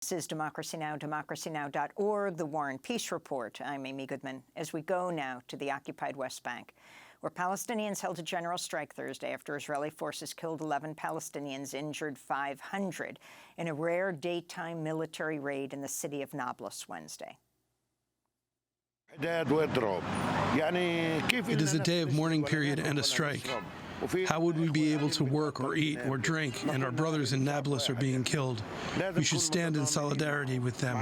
This is Democracy Now!, democracynow.org, the War and Peace Report. I'm Amy Goodman. As we go now to the occupied West Bank, where Palestinians held a general strike Thursday after Israeli forces killed 11 Palestinians, injured 500 in a rare daytime military raid in the city of Nablus Wednesday. It is a day of mourning period and a strike. How would we be able to work or eat or drink, and our brothers in Nablus are being killed? We should stand in solidarity with them,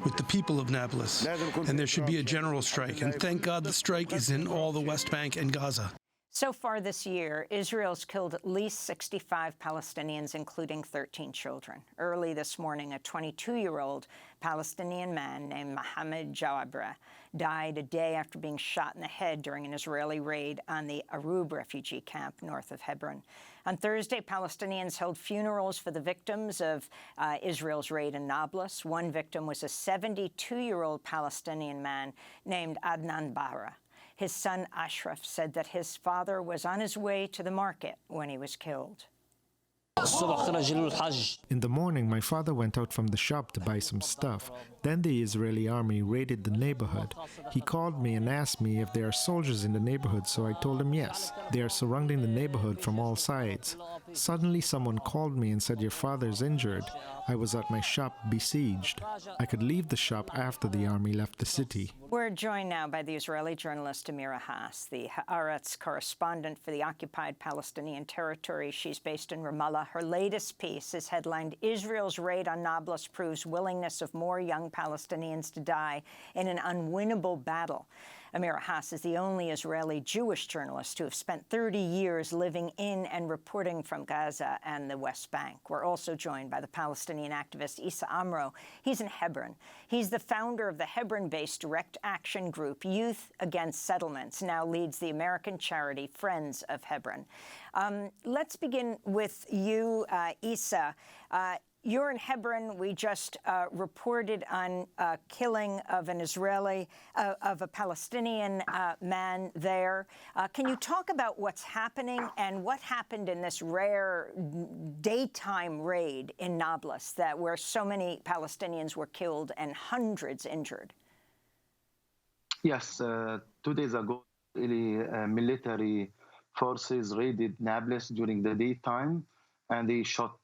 with the people of Nablus, and there should be a general strike. And thank God the strike is in all the West Bank and Gaza. So far this year, Israel's killed at least 65 Palestinians, including 13 children. Early this morning, a 22-year-old Palestinian man named Mohammed Jawabra died a day after being shot in the head during an Israeli raid on the Arub refugee camp north of Hebron. On Thursday, Palestinians held funerals for the victims of Israel's raid in Nablus. One victim was a 72-year-old Palestinian man named Adnan Bahra. His son, Ashraf, said that his father was on his way to the market when he was killed. In the morning, my father went out from the shop to buy some stuff. Then the Israeli army raided the neighborhood. He called me and asked me if there are soldiers in the neighborhood, so I told him yes. They are surrounding the neighborhood from all sides. Suddenly, someone called me and said, "Your father is injured." I was at my shop, besieged. I could leave the shop after the army left the city. We're joined now by the Israeli journalist Amira Hass, the Haaretz correspondent for the Occupied Palestinian Territories. She's based in Ramallah. Her latest piece is headlined, "Israel's Raid on Nablus Proves Willingness of More Young Palestinians to Die in an Unwinnable Battle." Amira Hass is the only Israeli Jewish journalist to have spent 30 years living in and reporting from Gaza and the West Bank. We're also joined by the Palestinian activist Issa Amro. He's in Hebron. He's the founder of the Hebron-based direct action group Youth Against Settlements, now leads the American charity Friends of Hebron. Let's begin with you, Issa. You're in Hebron. We just reported on killing of an Israeli, of a Palestinian man there. Can you talk about what's happening and what happened in this rare daytime raid in Nablus, where so many Palestinians were killed and hundreds injured? Yes, 2 days ago, military forces raided Nablus during the daytime, and they shot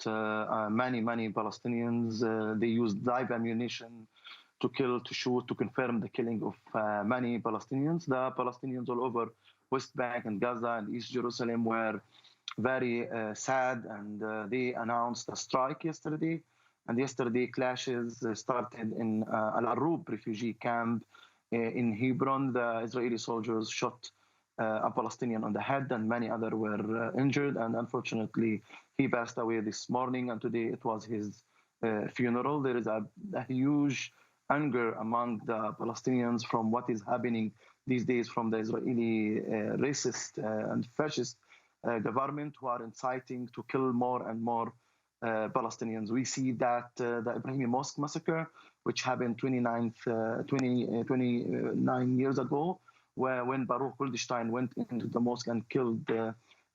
many Palestinians. They used live ammunition to kill, to shoot, to confirm the killing of many Palestinians. The Palestinians all over West Bank and Gaza and East Jerusalem were very sad, and they announced a strike yesterday. And yesterday, clashes started in Al-Arub refugee camp in Hebron. The Israeli soldiers shot a Palestinian on the head, and many others were injured. And unfortunately, he passed away this morning, and today it was his funeral. There is a huge anger among the Palestinians from what is happening these days from the Israeli racist and fascist government, who are inciting to kill more and more Palestinians. We see that the Ibrahimi Mosque massacre, which happened 29 years ago, when Baruch Goldstein went into the mosque and killed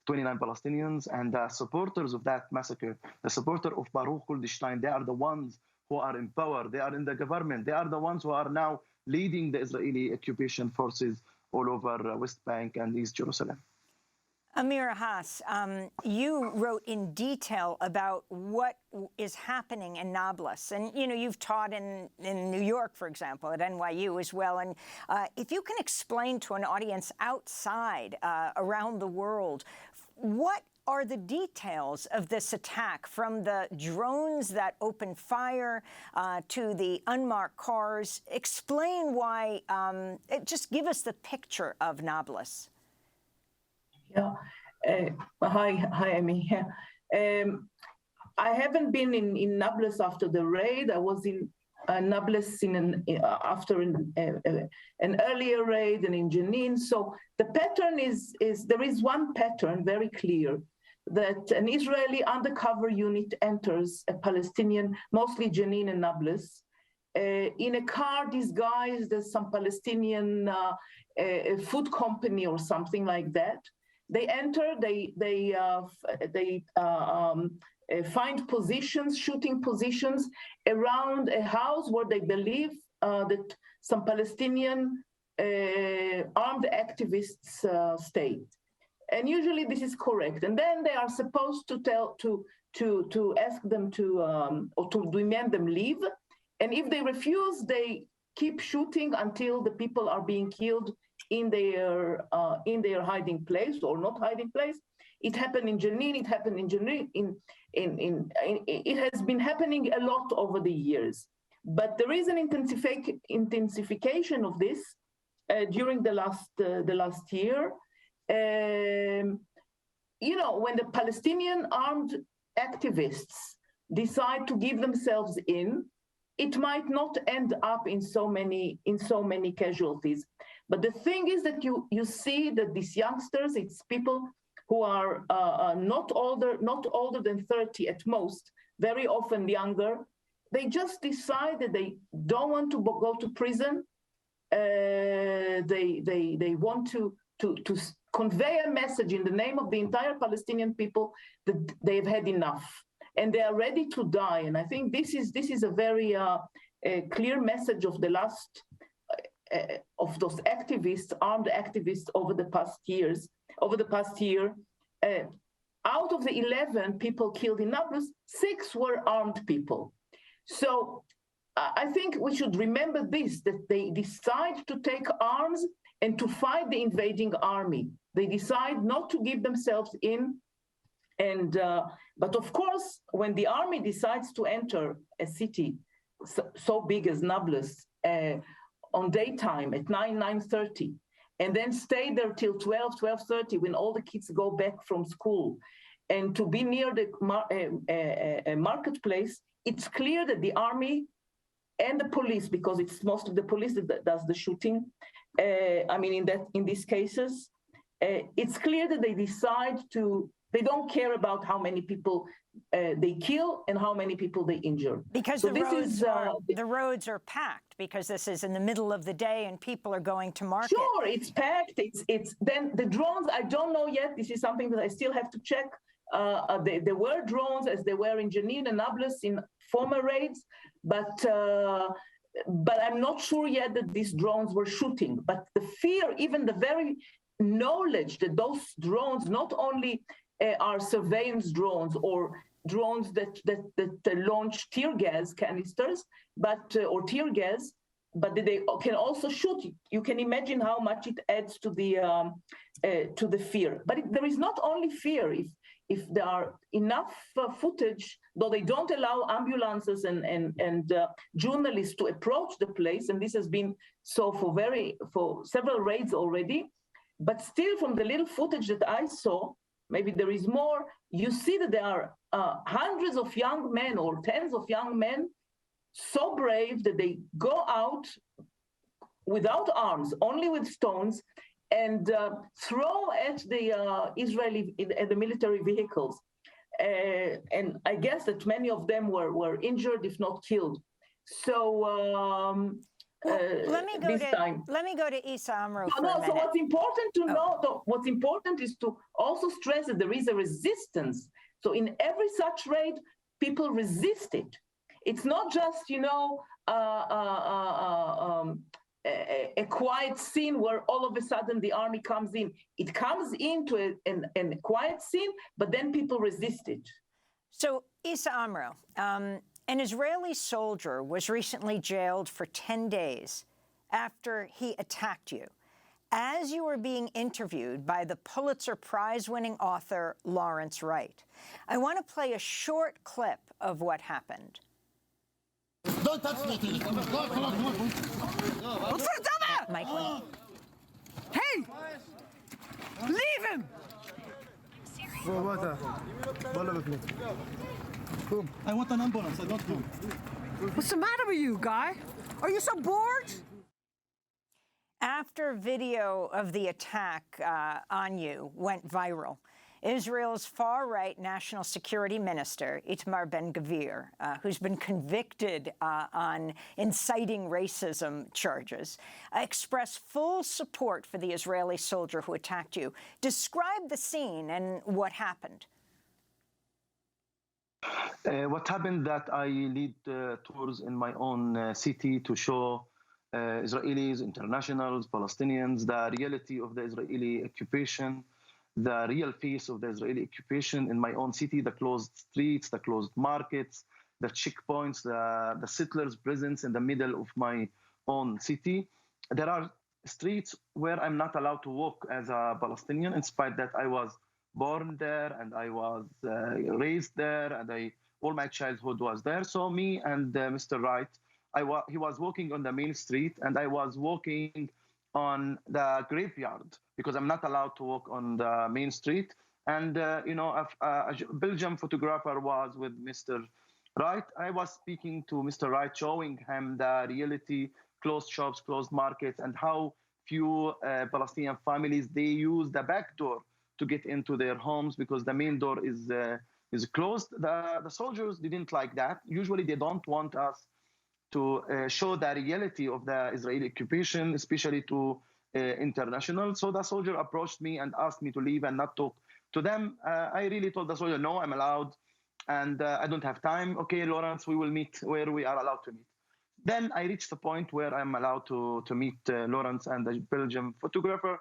29 Palestinians, and the supporters of that massacre, the supporter of Baruch Goldstein, they are the ones who are in power, they are in the government, they are the ones who are now leading the Israeli occupation forces all over West Bank and East Jerusalem. Amira Hass, you wrote in detail about what is happening in Nablus. And, you know, you've taught in New York, for example, at NYU as well. And if you can explain to an audience outside, around the world, what are the details of this attack, from the drones that opened fire to the unmarked cars? Explain why, just give us the picture of Nablus. Yeah. Hi, Amy. I haven't been in Nablus after the raid. I was in Nablus after an earlier raid and in Jenin. So the pattern is there is one pattern very clear, that an Israeli undercover unit enters a Palestinian, mostly Jenin and Nablus, in a car disguised as some Palestinian food company or something like that. They enter, they find positions, shooting positions around a house where they believe that some Palestinian armed activists stayed. And usually this is correct. And then they are supposed to ask them or to demand them leave. And if they refuse, they keep shooting until the people are being killed in their hiding place or not hiding place. It happened in Jenin. It happened in Jenin. It has been happening a lot over the years. But there is an intensification of this during the last year. When the Palestinian armed activists decide to give themselves in, it might not end up in so many casualties. But the thing is that you see that these youngsters, it's people who are not older than 30 at most, very often younger. They just decide that they don't want to go to prison. They want to convey a message in the name of the entire Palestinian people that they've had enough and they are ready to die. And I think this is a very clear message of the last of those activists, armed activists over the past year. Out of the 11 people killed in Nablus, 6 were armed people. So I think we should remember this, that they decide to take arms and to fight the invading army. They decide not to give themselves in. But of course, when the army decides to enter a city so big as Nablus on daytime at 9:30, and then stay there till 12:30 when all the kids go back from school, and to be near the marketplace, it's clear that the army and the police, because it's most of the police that does the shooting, in these cases, it's clear that they decide they don't care about how many people they kill and how many people they injure. Because the roads are packed, because this is in the middle of the day and people are going to market. Sure, it's packed. It's then the drones, I don't know yet. This is something that I still have to check. There were drones, as there were in Jenin and Nablus in former raids, but I'm not sure yet that these drones were shooting. But the fear, even the very knowledge that those drones not only are surveillance drones or drones that launch tear gas canisters, or tear gas, but they can also shoot. You can imagine how much it adds to the fear. But there is not only fear. If there are enough footage, though they don't allow ambulances and journalists to approach the place, and this has been so for several raids already, but still from the little footage that I saw, maybe there is more, you see that there are hundreds of young men or tens of young men so brave that they go out without arms, only with stones, and throw at the the military vehicles. And I guess that many of them were injured, if not killed. So let me go to Issa Amro for a minute. So what's important to know, what's important is to also stress that there is a resistance. So in every such raid, people resist it. It's not just, a quiet scene where all of a sudden the army comes in. It comes into a quiet scene, but then people resist it. So Issa Amro, an Israeli soldier was recently jailed for 10 days after he attacked you. As you were being interviewed by the Pulitzer Prize-winning author Lawrence Wright, I want to play a short clip of what happened. Don't touch me. Michael. Hey! Leave him! I want an ambulance. I don't know. What's the matter with you, guy? Are you so bored? After video of the attack on you went viral, Israel's far-right national security minister, Itamar Ben-Gvir, who's been convicted on inciting racism charges, expressed full support for the Israeli soldier who attacked you. Describe the scene and what happened. What happened that I lead tours in my own city to show Israelis, internationals, Palestinians, the reality of the Israeli occupation, the real face of the Israeli occupation in my own city, the closed streets, the closed markets, the checkpoints, the settlers' presence in the middle of my own city. There are streets where I'm not allowed to walk as a Palestinian, in spite that I was born there and I was raised there and all my childhood was there. So me and Mr. Wright, he was walking on the main street and I was walking on the graveyard because I'm not allowed to walk on the main street. And, a Belgian photographer was with Mr. Wright. I was speaking to Mr. Wright, showing him the reality, closed shops, closed markets, and how few Palestinian families, they use the back door to get into their homes because the main door is closed. The soldiers didn't like that. Usually they don't want us to show the reality of the Israeli occupation, especially to international. So the soldier approached me and asked me to leave and not talk to them. I really told the soldier, no, I'm allowed and I don't have time. Okay, Lawrence, we will meet where we are allowed to meet. Then I reached the point where I'm allowed to meet Lawrence and the Belgian photographer.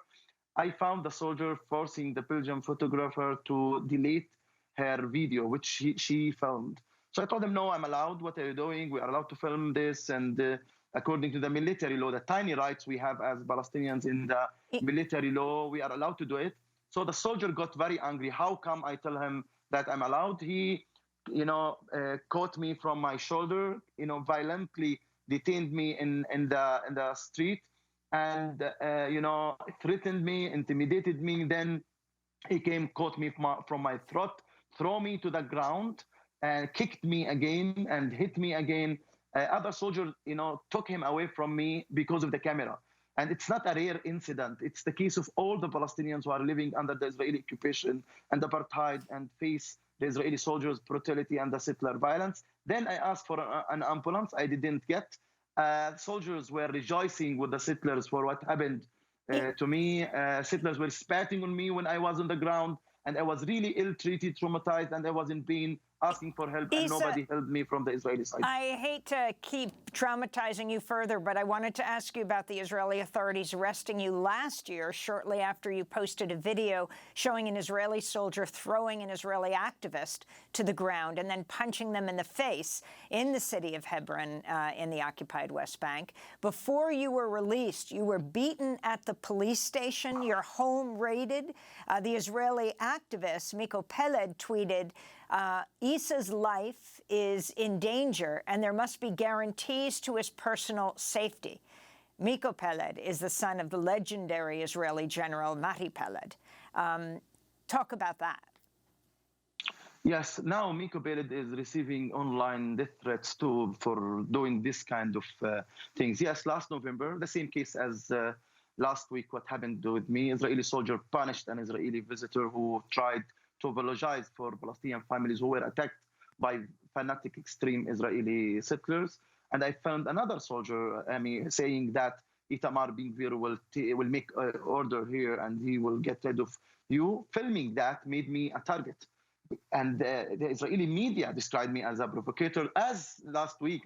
I found the soldier forcing the Belgian photographer to delete her video, which she filmed. So I told him, no, I'm allowed. What are you doing? We are allowed to film this. And according to the military law, the tiny rights we have as Palestinians in the military law, we are allowed to do it. So the soldier got very angry. How come I tell him that I'm allowed? He, caught me from my shoulder, violently detained me in the street and, threatened me, intimidated me. Then he came, caught me from my throat, threw me to the ground, and kicked me again and hit me again. Other soldiers, took him away from me because of the camera. And it's not a rare incident. It's the case of all the Palestinians who are living under the Israeli occupation and apartheid and face the Israeli soldiers' brutality and the settler violence. Then I asked for an ambulance. I didn't get. Soldiers were rejoicing with the settlers for what happened to me. Settlers were spitting on me when I was on the ground. And I was really ill-treated, traumatized, and I was in pain, asking for help, and nobody helped me from the Israeli side. I hate to keep traumatizing you further, but I wanted to ask you about the Israeli authorities arresting you last year, shortly after you posted a video showing an Israeli soldier throwing an Israeli activist to the ground and then punching them in the face in the city of Hebron in the occupied West Bank. Before you were released, you were beaten at the police station, your home raided. The Israeli activist, Miko Peled, tweeted, Issa's life is in danger, and there must be guarantees to his personal safety. Miko Peled is the son of the legendary Israeli general Mati Peled. Talk about that. Yes, now Miko Peled is receiving online death threats too for doing this kind of things. Yes, last November, the same case as last week, what happened with me, Israeli soldier punished an Israeli visitor who tried to apologize for Palestinian families who were attacked by fanatic extreme Israeli settlers. And I found another soldier, saying that Itamar Ben-Gvir will make order here and he will get rid of you. Filming that made me a target. And the Israeli media described me as a provocator. As last week,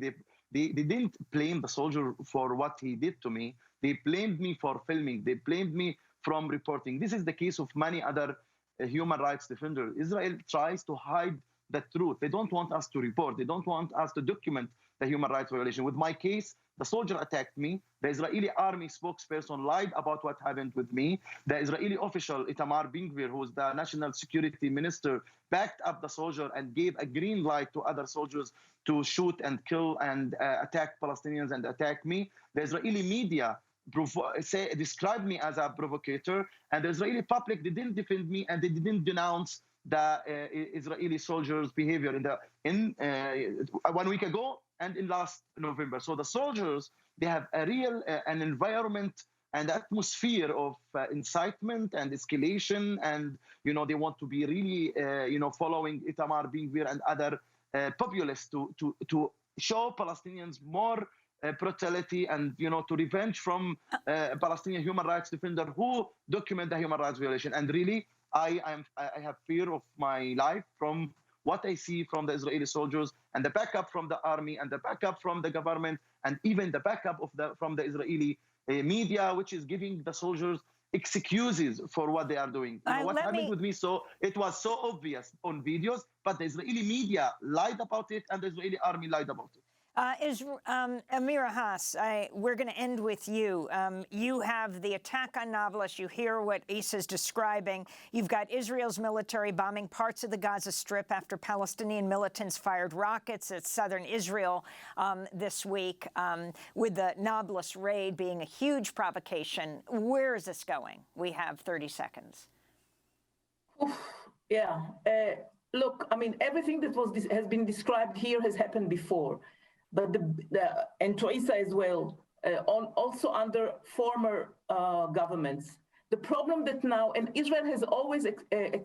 they didn't blame the soldier for what he did to me. They blamed me for filming. They blamed me from reporting. This is the case of many other human rights defenders. Israel tries to hide the truth. They don't want us to report. They don't want us to document the human rights violation. With my case, the soldier attacked me. The Israeli army spokesperson lied about what happened with me. The Israeli official, Itamar Ben-Gvir, who is the national security minister, backed up the soldier and gave a green light to other soldiers to shoot and kill and attack Palestinians and attack me. The Israeli media described me as a provocator, and the Israeli public didn't defend me and they didn't denounce the Israeli soldiers' behavior in 1 week ago and in last November. So the soldiers, they have a real an environment and atmosphere of incitement and escalation, and they want to be really following Itamar Ben-Gvir and other populists to show Palestinians more brutality and to revenge from Palestinian human rights defender who document the human rights violation. And really, I have fear of my life from what I see from the Israeli soldiers and the backup from the army and the backup from the government and even the backup from the Israeli media, which is giving the soldiers excuses for what they are doing. What happened with me, so it was so obvious on videos, but the Israeli media lied about it and the Israeli army lied about it. Amira Hass, we're going to end with you. You have the attack on Nablus. You hear what Issa's describing. You've got Israel's military bombing parts of the Gaza Strip after Palestinian militants fired rockets at southern Israel this week, with the Nablus raid being a huge provocation. Where is this going? We have 30 seconds. Yeah. Look, I mean, everything that has been described here has happened before. But and to Issa as well, also under former governments. The problem that now, and Israel has always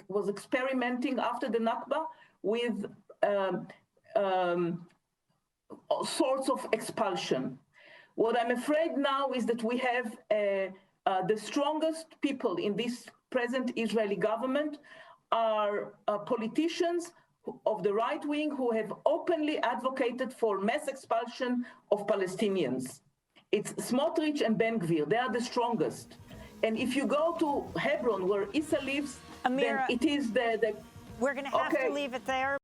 was experimenting after the Nakba with sorts of expulsion. What I'm afraid now is that we have the strongest people in this present Israeli government are politicians of the right wing who have openly advocated for mass expulsion of Palestinians. It's Smotrich and Ben Gvir. They are the strongest. And if you go to Hebron, where Issa lives, Amira, then it is the we're going to have to leave it there.